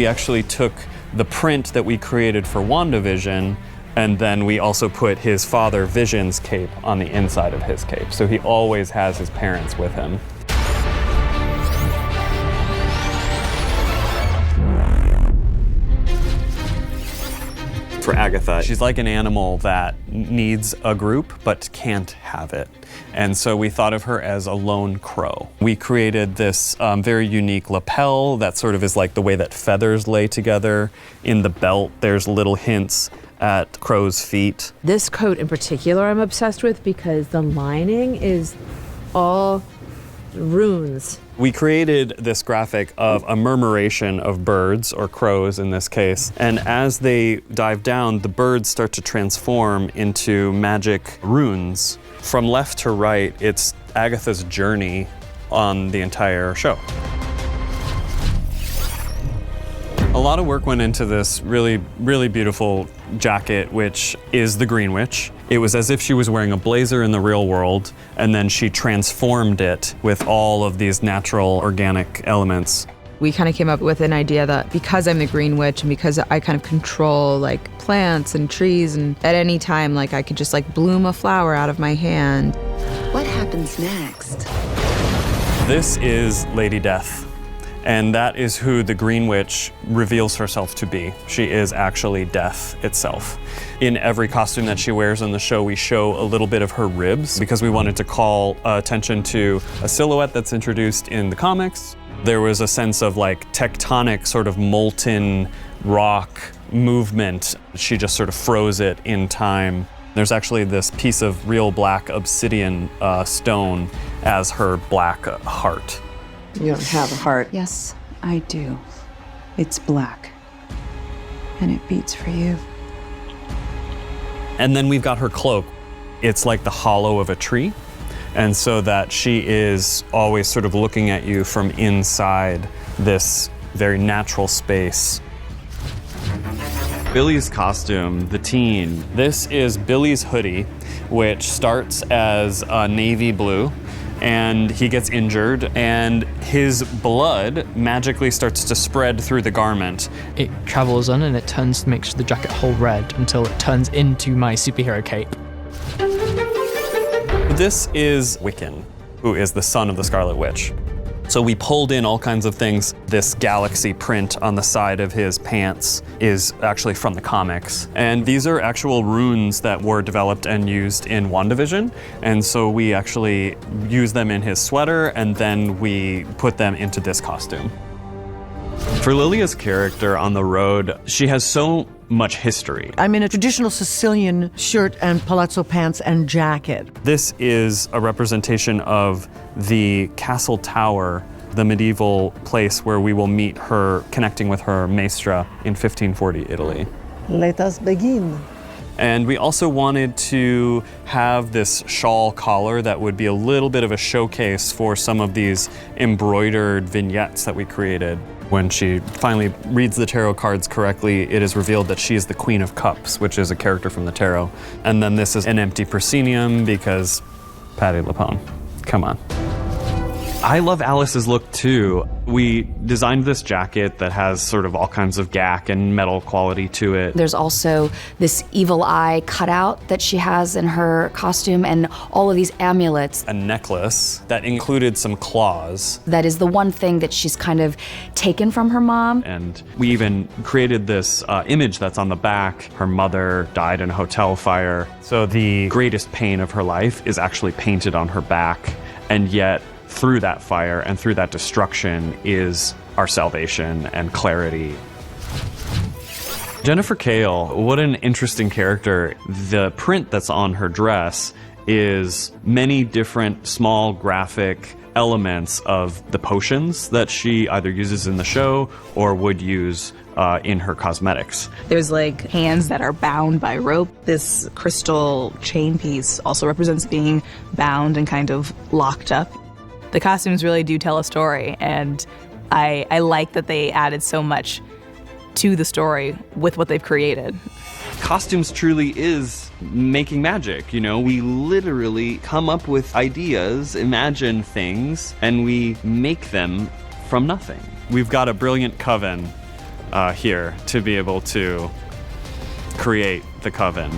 We actually took the print that we created for WandaVision, and then we also put his father Vision's cape on the inside of his cape. So he always has his parents with him. For Agatha, she's like an animal that needs a group but can't have it. And so we thought of her as a lone crow. We created this very unique lapel that sort of is like the way that feathers lay together. In the belt, there's little hints at crow's feet. This coat in particular I'm obsessed with because the lining is all runes. We created this graphic of a murmuration of birds, or crows in this case, and as they dive down, the birds start to transform into magic runes. From left to right, it's Agatha's journey on the entire show. A lot of work went into this really beautiful jacket, which is the Green Witch. It was as if she was wearing a blazer in the real world, and then she transformed it with all of these natural organic elements. We kind of came up with an idea that because I'm the Green Witch and because I kind of control like plants and trees, and at any time like I could just like bloom a flower out of my hand. What happens next? This is Lady Death. And that is who the Green Witch reveals herself to be. She is actually death itself. In every costume that she wears in the show, we show a little bit of her ribs because we wanted to call attention to a silhouette that's introduced in the comics. There was a sense of like tectonic sort of molten rock movement. She just sort of froze it in time. There's actually this piece of real black obsidian stone as her black heart. You don't have a heart. Yes, I do. It's black. And it beats for you. And then we've got her cloak. It's like the hollow of a tree. And so that she is always sort of looking at you from inside this very natural space. Billy's costume, the teen. This is Billy's hoodie, which starts as navy blue. And he gets injured, and his blood magically starts to spread through the garment. It travels on and it turns to make the jacket whole red until it turns into my superhero cape. This is Wiccan, who is the son of the Scarlet Witch. So we pulled in all kinds of things. This galaxy print on the side of his pants is actually from the comics. And these are actual runes that were developed and used in WandaVision. And so we actually use them in his sweater, and then we put them into this costume. For Lilia's character on the road, she has so much history. I'm in a traditional Sicilian shirt and palazzo pants and jacket. This is a representation of the castle tower, the medieval place where we will meet her connecting with her maestra in 1540 Italy. Let us begin. And we also wanted to have this shawl collar that would be a little bit of a showcase for some of these embroidered vignettes that we created. When she finally reads the tarot cards correctly, it is revealed that she is the Queen of Cups, which is a character from the tarot. And then this is an empty proscenium because Patti LuPone. Come on. I love Alice's look too. We designed this jacket that has sort of all kinds of gack and metal quality to it. There's also this evil eye cutout that she has in her costume and all of these amulets. A necklace that included some claws. That is the one thing that she's kind of taken from her mom. And we even created this image that's on the back. Her mother died in a hotel fire. So the greatest pain of her life is actually painted on her back. And yet, through that fire and through that destruction is our salvation and clarity. Jennifer Kale, what an interesting character. The print that's on her dress is many different small graphic elements of the potions that she either uses in the show or would use in her cosmetics. There's like hands that are bound by rope. This crystal chain piece also represents being bound and kind of locked up. The costumes really do tell a story, and I like that they added so much to the story with what they've created. Costumes truly is making magic, you know? We literally come up with ideas, imagine things, and we make them from nothing. We've got a brilliant coven here to be able to create the coven.